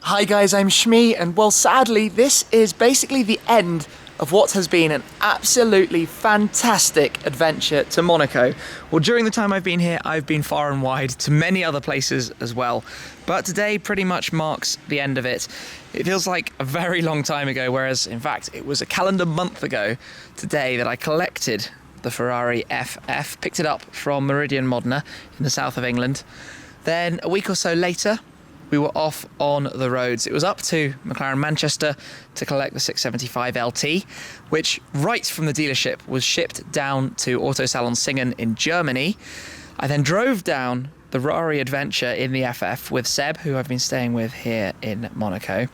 Hi guys, I'm Shmi, and well, sadly, this is basically the end of what has been an absolutely fantastic adventure to Monaco. Well, during the time I've been here, I've been far and wide to many other places as well, but today pretty much marks the end of it. It feels like a very long time ago, whereas in fact it was a calendar month ago today that I collected the Ferrari FF, picked it up from Meridian Modena in the south of England. Then a week or so later, we were off on the roads. It was up to McLaren Manchester to collect the 675 LT, which right from the dealership was shipped down to Auto Salon Singen in Germany. I then drove down the Ferrari adventure in the FF with Seb, who I've been staying with here in Monaco.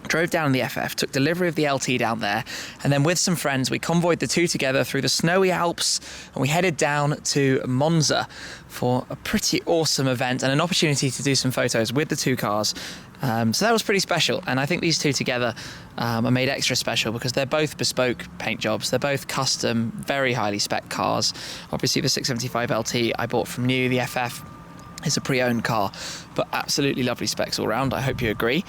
Drove down in the FF, took delivery of the LT down there, and then with some friends we convoyed the two together through the snowy Alps, and we headed down to Monza for a pretty awesome event and an opportunity to do some photos with the two cars. So that was pretty special, and I think these two together are made extra special because they're both bespoke paint jobs. They're both custom, very highly spec cars. Obviously the 675 LT I bought from new. The FF is a pre-owned car, but absolutely lovely specs all round. I hope you agree.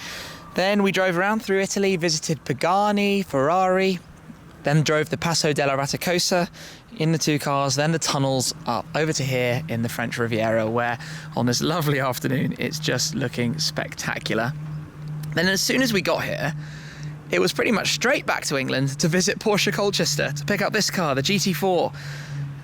Then we drove around through Italy, visited Pagani, Ferrari, then drove the Passo della Raticosa in the two cars, then the tunnels up over to here in the French Riviera, where on this lovely afternoon it's just looking spectacular. Then as soon as we got here, it was pretty much straight back to England to visit Porsche Colchester to pick up this car, the GT4.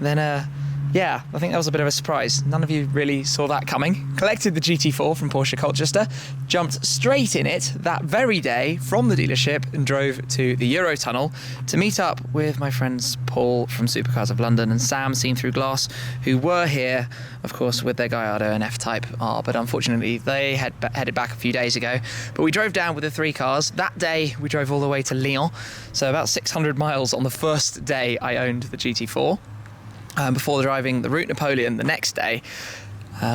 Then yeah, I think that was a bit of a surprise. None of you really saw that coming. Collected the GT4 from Porsche Colchester, jumped straight in it that very day from the dealership and drove to the Eurotunnel to meet up with my friends Paul from Supercars of London and Sam, Seen Through Glass, who were here, of course, with their Gallardo and F-Type R, but unfortunately they headed back a few days ago. But we drove down with the three cars. That day we drove all the way to Lyon, so about 600 miles on the first day I owned the GT4. Before driving the Route Napoleon the next day,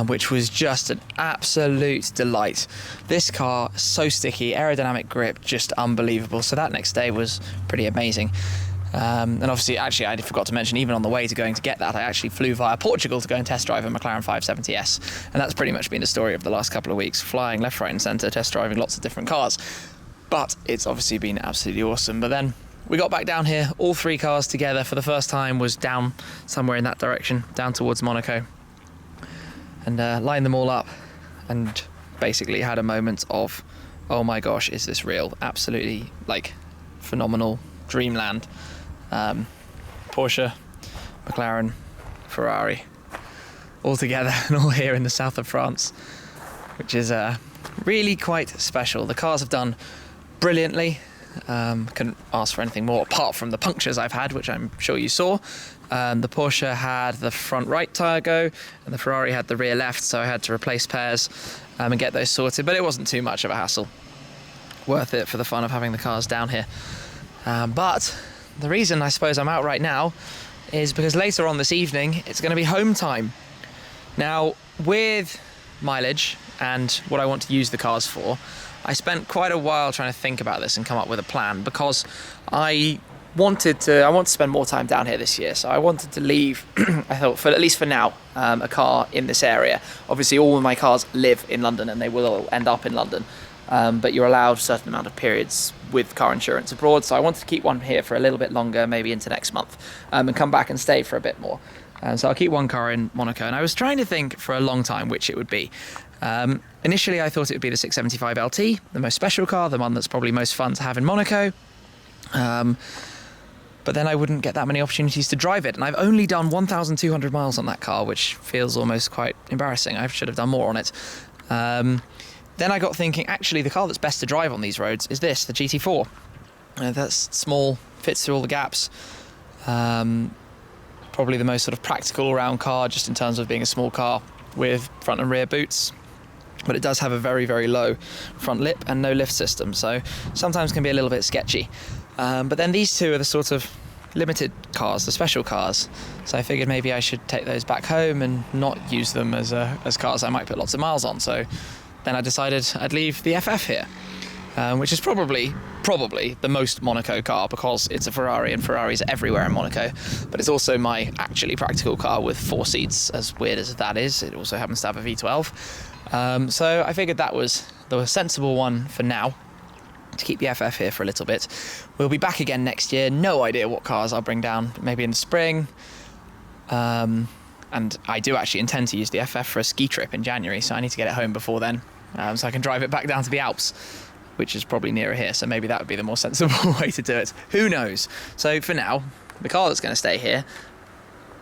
which was just an absolute delight. This car, so sticky, aerodynamic grip, just unbelievable. So that next day was pretty amazing. And obviously, actually, I forgot to mention, even on the way to going to get that, I actually flew via Portugal to go and test drive a McLaren 570S. And that's pretty much been the story of the last couple of weeks, flying left, right and centre, test driving lots of different cars. But it's obviously been absolutely awesome. But then we got back down here, all three cars together for the first time, was down somewhere in that direction, down towards Monaco, and lined them all up and basically had a moment of, oh my gosh, is this real? Absolutely, like, phenomenal dreamland. Porsche, McLaren, Ferrari, all together and all here in the south of France, which is really quite special. The cars have done brilliantly. Couldn't ask for anything more apart from the punctures I've had, which I'm sure you saw. The Porsche had the front right tyre go and the Ferrari had the rear left, so I had to replace pairs and get those sorted, but it wasn't too much of a hassle. Worth it for the fun of having the cars down here. But the reason I suppose I'm out right now is because later on this evening it's going to be home time. Now, with mileage and what I want to use the cars for, I spent quite a while trying to think about this and come up with a plan, because I want to spend more time down here this year. So I wanted to leave, I thought, for at least for now, a car in this area. Obviously all of my cars live in London and they will end up in London, but you're allowed a certain amount of periods with car insurance abroad. So I wanted to keep one here for a little bit longer, maybe into next month, and come back and stay for a bit more. So I'll keep one car in Monaco, and I was trying to think for a long time which it would be. Initially I thought it would be the 675 LT, the most special car, the one that's probably most fun to have in Monaco. But then I wouldn't get that many opportunities to drive it, and I've only done 1,200 miles on that car, which feels almost quite embarrassing. I should have done more on it. Then I got thinking, actually the car that's best to drive on these roads is this, the GT4. That's small, fits through all the gaps. Probably the most sort of practical all-round car, just in terms of being a small car with front and rear boots. But it does have a very, very low front lip and no lift system, so sometimes can be a little bit sketchy. But then these two are the sort of limited cars, the special cars. So I figured maybe I should take those back home and not use them as cars I might put lots of miles on. So then I decided I'd leave the FF here. which is probably the most Monaco car because it's a Ferrari and Ferraris are everywhere in Monaco, but it's also my actually practical car with 4 seats, as weird as that is. It also happens to have a V12. So I figured that was the sensible one for now, to keep the FF here for a little bit. We'll be back again next year. No idea what cars I'll bring down, maybe in the spring. And I do actually intend to use the FF for a ski trip in January, so I need to get it home before then, so I can drive it back down to the Alps, which is probably nearer here, so maybe that would be the more sensible way to do it. Who knows? So for now, the car that's going to stay here,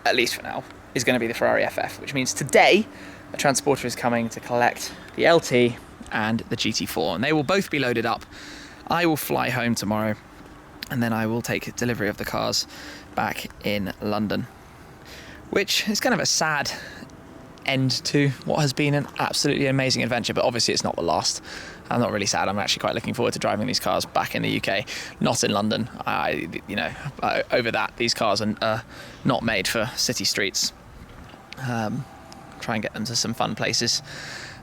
at least for now, is going to be the Ferrari FF, which means today a transporter is coming to collect the LT and the GT4, and they will both be loaded up. I will fly home tomorrow, and then I will take delivery of the cars back in London, which is kind of a sad end to what has been an absolutely amazing adventure, but obviously it's not the last. I'm not really sad. I'm actually quite looking forward to driving these cars back in the UK, not in London. Over that, these cars are not made for city streets. Try and get them to some fun places.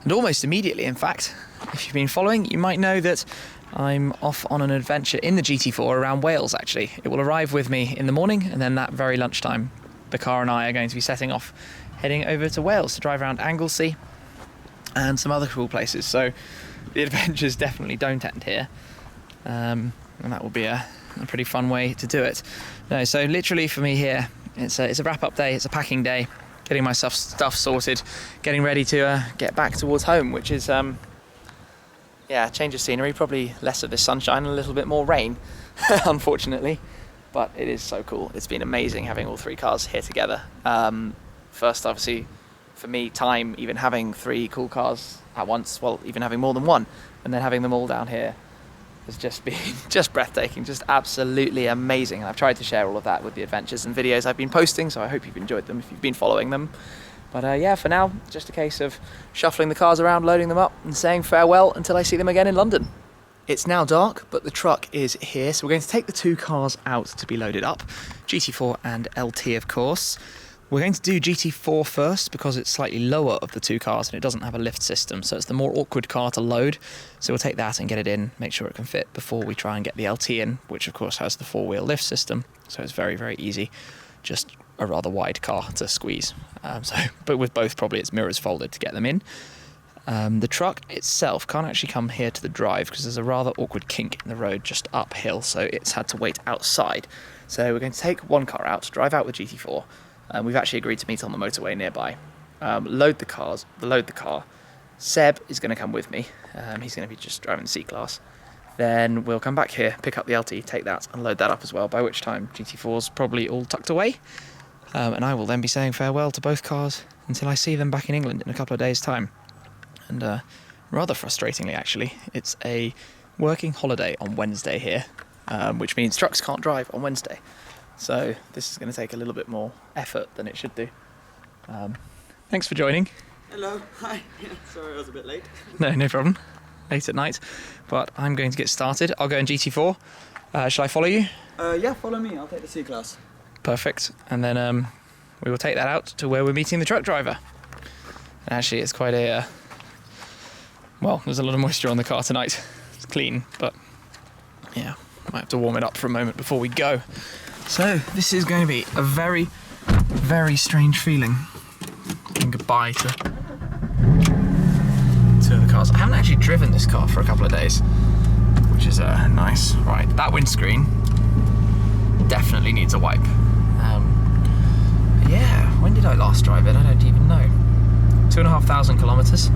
And almost immediately, in fact, if you've been following, you might know that I'm off on an adventure in the GT4 around Wales, actually. It will arrive with me in the morning, and then that very lunchtime, the car and I are going to be setting off, heading over to Wales to drive around Anglesey and some other cool places. So the adventures definitely don't end here. And that will be a pretty fun way to do it. No, so literally for me here, it's a wrap-up day, it's a packing day, getting my stuff sorted, getting ready to get back towards home, which is, change of scenery, probably less of this sunshine and a little bit more rain, unfortunately. But it is so cool. It's been amazing having all 3 cars here together. First, obviously, for me, time, even having 3 cool cars at once, well, even having more than one, and then having them all down here has just been just breathtaking, just absolutely amazing. And I've tried to share all of that with the adventures and videos I've been posting, so I hope you've enjoyed them if you've been following them. But for now, just a case of shuffling the cars around, loading them up, and saying farewell until I see them again in London. It's now dark, but the truck is here, so we're going to take the 2 cars out to be loaded up. GT4 and LT, of course. We're going to do GT4 first because it's slightly lower of the 2 cars and it doesn't have a lift system, so it's the more awkward car to load. So we'll take that and get it in, make sure it can fit before we try and get the LT in, which of course has the 4-wheel lift system, so it's very, very easy. Just a rather wide car to squeeze. But with both, probably it's mirrors folded to get them in. The truck itself can't actually come here to the drive because there's a rather awkward kink in the road just uphill, so it's had to wait outside. So we're going to take 1 car out, drive out with GT4. We've actually agreed to meet on the motorway nearby. Load the car. Seb is going to come with me. He's going to be just driving the C-Class. Then we'll come back here, pick up the LT, take that and load that up as well, by which time GT4's probably all tucked away. And I will then be saying farewell to both cars until I see them back in England in a couple of days' time. And rather frustratingly, actually, it's a working holiday on Wednesday here, which means trucks can't drive on Wednesday. So this is going to take a little bit more effort than it should do. Thanks for joining. Hello, hi. Yeah, sorry I was a bit late. No problem. Late at night. But I'm going to get started. I'll go in GT4. Shall I follow you? Yeah, follow me. I'll take the C-Class. Perfect. And then we will take that out to where we're meeting the truck driver. And actually it's quite a... well, there's a lot of moisture on the car tonight. It's clean, but yeah, might have to warm it up for a moment before we go. So this is going to be a very, very strange feeling. And goodbye to 2 of the cars. I haven't actually driven this car for a couple of days, which is nice. Right, that windscreen definitely needs a wipe. Yeah, when did I last drive it? I don't even know. 2,500 kilometers,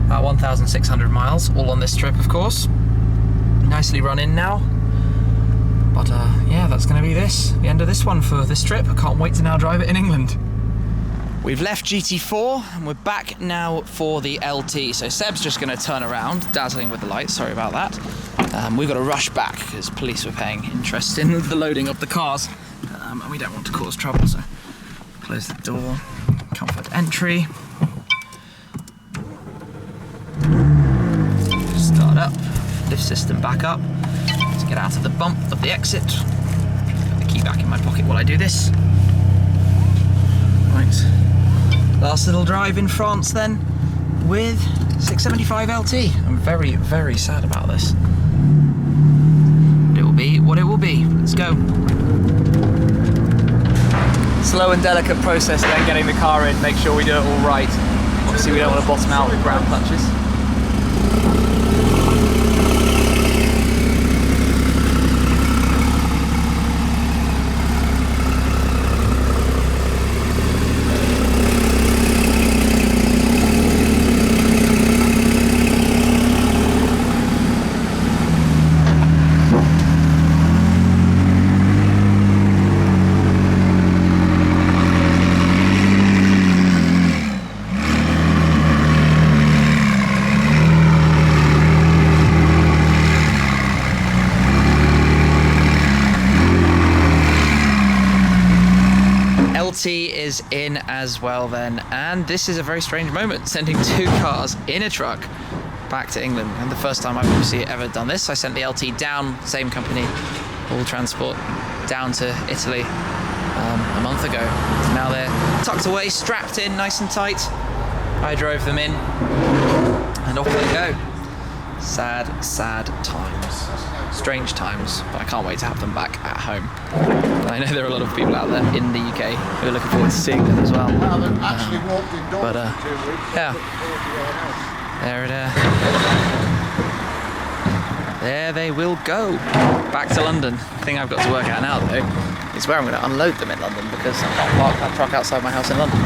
about 1,600 miles, all on this trip, of course. Nicely run in now. But yeah, that's going to be the end of this one for this trip. I can't wait to now drive it in England. We've left GT4 and we're back now for the LT. So Seb's just going to turn around, dazzling with the lights, sorry about that. We've got to rush back because police were paying interest in the loading of the cars. And we don't want to cause trouble, so close the door, comfort entry. Start up, lift system back up. Let's get out of the bump of the exit. Put the key back in my pocket while I do this. Right, last little drive in France then with 675 LT. I'm very, very sad about this. be what it will be. Let's go. Slow and delicate process then getting the car in, make sure we do it all right. Obviously we don't want to bottom out with ground punches. Is in as well then, and this is a very strange moment, sending two cars in a truck back to England, and the first time I've obviously ever done this. I sent the LT down, same company, all transport, down to Italy a month ago. Now they're tucked away, strapped in nice and tight. I drove them in and off they go. Sad, sad times. Strange times, but I can't wait to have them back at home. I know there are a lot of people out there in the UK who are looking forward to seeing them as well. Yeah, there they will go, back to London. The thing I've got to work out now though is where I'm going to unload them in London, because I can't park that truck outside my house in London,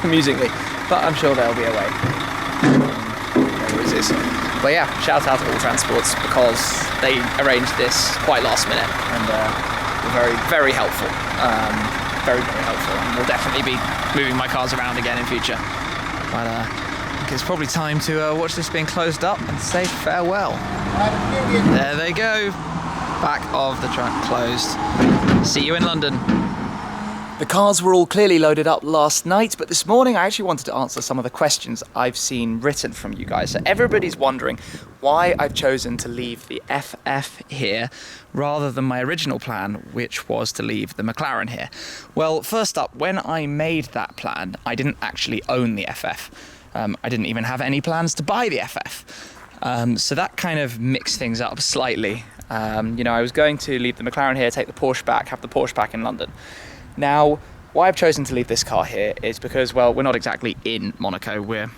amusingly, but I'm sure there'll be a way. There is this. But yeah, shout out to All Transports, because they arranged this quite last minute and were very, very helpful. Very, very helpful. And we'll definitely be moving my cars around again in future. But I think it's probably time to watch this being closed up and say farewell. There they go. Back of the truck closed. See you in London. The cars were all clearly loaded up last night, but this morning I actually wanted to answer some of the questions I've seen written from you guys. So everybody's wondering why I've chosen to leave the FF here rather than my original plan, which was to leave the McLaren here. Well, first up, when I made that plan, I didn't actually own the FF. I didn't even have any plans to buy the FF. So that kind of mixed things up slightly. You know, I was going to leave the McLaren here, take the Porsche back, have the Porsche back in London. Now, why I've chosen to leave this car here is because, well, we're not exactly in Monaco, we're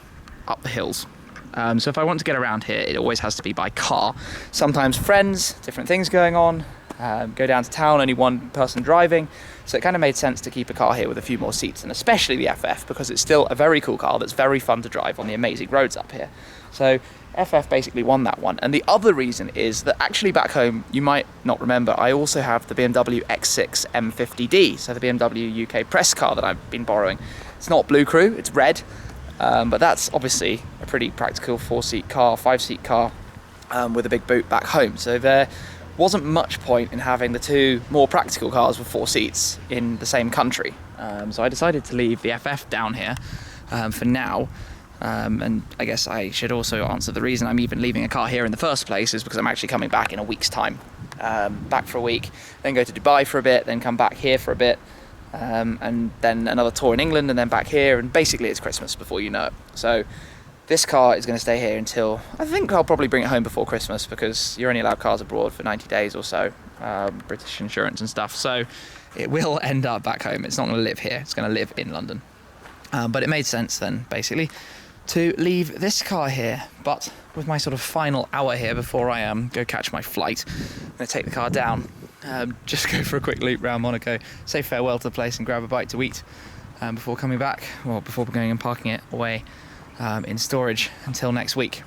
up the hills. So if I want to get around here, it always has to be by car. Sometimes friends, different things going on, go down to town, only one person driving. So it kind of made sense to keep a car here with a few more seats, and especially the FF, because it's still a very cool car that's very fun to drive on the amazing roads up here. So FF basically won that one. And the other reason is that actually back home, you might not remember, I also have the BMW X6 M50D, so the BMW UK press car that I've been borrowing. It's not Blue Crew, it's red, but that's obviously a pretty practical 4-seat car, 5-seat car with a big boot back home. So there wasn't much point in having the two more practical cars with 4 seats in the same country. So I decided to leave the FF down here for now. And I guess I should also answer the reason I'm even leaving a car here in the first place is because I'm actually coming back in a week's time. Back for a week, then go to Dubai for a bit, then come back here for a bit, and then another tour in England, and then back here, and basically it's Christmas before you know it. So this car is going to stay here until, I think I'll probably bring it home before Christmas, because you're only allowed cars abroad for 90 days or so, British insurance and stuff, so it will end up back home. It's not going to live here, it's going to live in London. But it made sense then, basically, to leave this car here. But with my sort of final hour here before I go catch my flight, I'm going to take the car down, just go for a quick loop around Monaco, say farewell to the place and grab a bite to eat before coming back, well, before going and parking it away in storage until next week.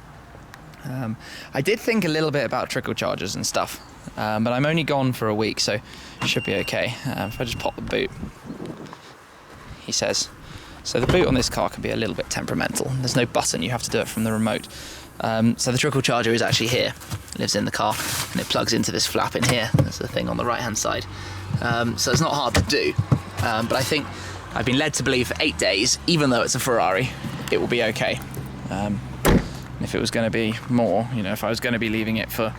I did think a little bit about trickle chargers and stuff, but I'm only gone for a week, so it should be okay. If I just pop the boot, he says. So the boot on this car can be a little bit temperamental. There's no button, you have to do it from the remote. So the trickle charger is actually here, it lives in the car, and it plugs into this flap in here. That's the thing on the right hand side. So it's not hard to do, but I think I've been led to believe for 8 days, even though it's a Ferrari, it will be okay. And if it was going to be more, you know, if I was going to be leaving it for,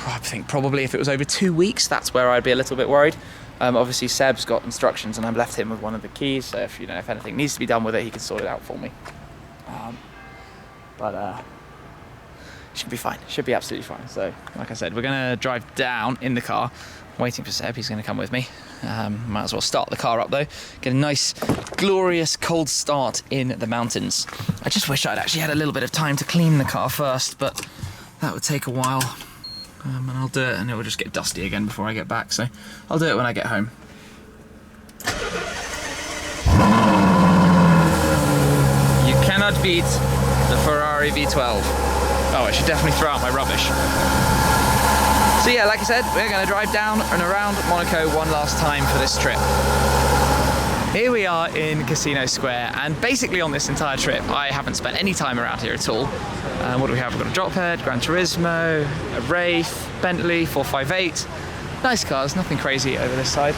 I think probably if it was over 2 weeks, that's where I'd be a little bit worried. Obviously Seb's got instructions and I've left him with one of the keys, so if, you know, if anything needs to be done with it, he can sort it out for me. should be fine. Should be absolutely fine. So, like I said, we're gonna drive down in the car. Waiting for Seb, he's gonna come with me. Might as well start the car up though. Get a nice, glorious cold start in the mountains. I just wish I'd actually had a little bit of time to clean the car first, but that would take a while. And I'll do it and it will just get dusty again before I get back. So I'll do it when I get home. You cannot beat the Ferrari V12. Oh, I should definitely throw out my rubbish. So yeah, like I said, we're going to drive down and around Monaco one last time for this trip. Here we are in Casino Square, and basically on this entire trip, I haven't spent any time around here at all. What do we have? We've got a Drophead, Gran Turismo, a Wraith, Bentley 458. Nice cars, nothing crazy over this side.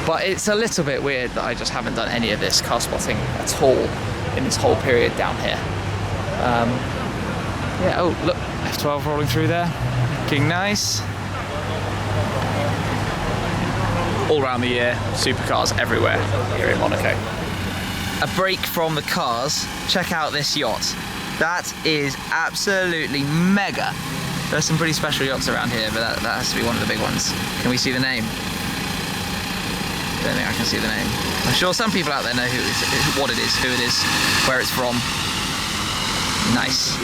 But it's a little bit weird that I just haven't done any of this car spotting at all in this whole period down here. Yeah, oh look, F12 rolling through there, looking nice. All around the year, supercars everywhere here in Monaco. A break from the cars, check out this yacht. That is absolutely mega. There's some pretty special yachts around here, but that has to be one of the big ones. Can we see the name? Don't think I can see the name. I'm sure some people out there know what it is, who it is, where it's from. Nice.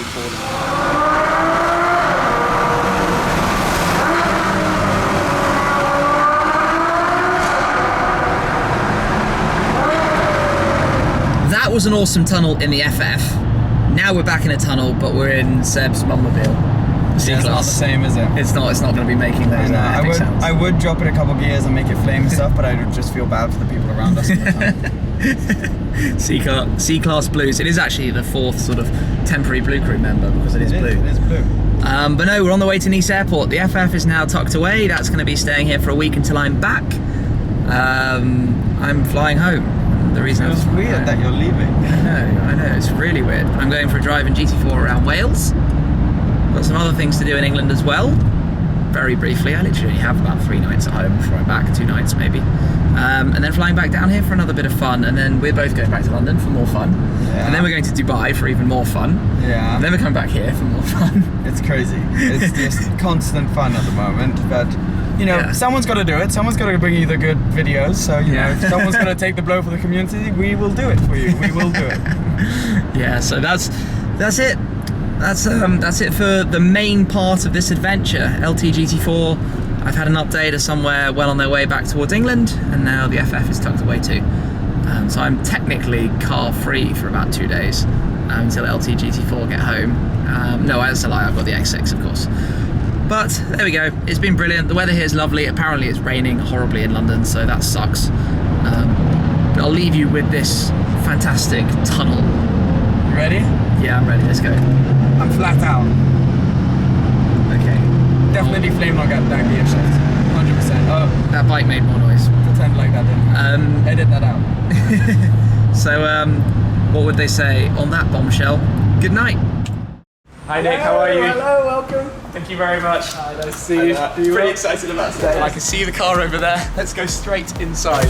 That was an awesome tunnel in the FF. Now we're back in a tunnel, but we're in Seb's Mumobile. Yeah, it's not the same, is it? It's not going to be making those epic sounds. I would drop it a couple gears and make it flame and stuff, but I would just feel bad for the people around us all the time. C-Class Blues. It is actually the fourth sort of temporary Blue Crew member because it is blue. It is blue. But no, we're on the way to Nice Airport. The FF is now tucked away. That's going to be staying here for a week until I'm back. I'm flying home. The reason it's weird that you're leaving. I know, it's really weird. I'm going for a drive in GT4 around Wales. Got some other things to do in England as well. Very briefly, I literally only have about 3 nights at home before I'm back, 2 nights maybe. And then flying back down here for another bit of fun, and then we're both going back to London for more fun. Yeah. And then we're going to Dubai for even more fun. Yeah. And then we're coming back here for more fun. It's crazy. It's just constant fun at the moment, but you know, someone's got to do it. Someone's got to bring you the good videos. So you know, if someone's got to take the blow for the community, we will do it for you. We will do it. Yeah. So that's it. That's it for the main part of this adventure. LTGT4. I've had an update of somewhere well on their way back towards England, and now the FF is tucked away too. So I'm technically car free for about 2 days until LTGT4 get home. No, that's a lie. I've got the X6, of course. But there we go. It's been brilliant. The weather here is lovely. Apparently it's raining horribly in London, so that sucks. But I'll leave you with this fantastic tunnel. You ready? Yeah, I'm ready. Let's go. I'm flat out. Okay. Definitely flame log at that gear shift. 100%. Oh, that bike made more noise. Pretend like that didn't. Edit that out. So, what would they say on that bombshell? Good night. Hi Nick, how are you? Hello, welcome. Thank you very much. Hi, nice to see you. Pretty excited about today. I can see the car over there. Let's go straight inside.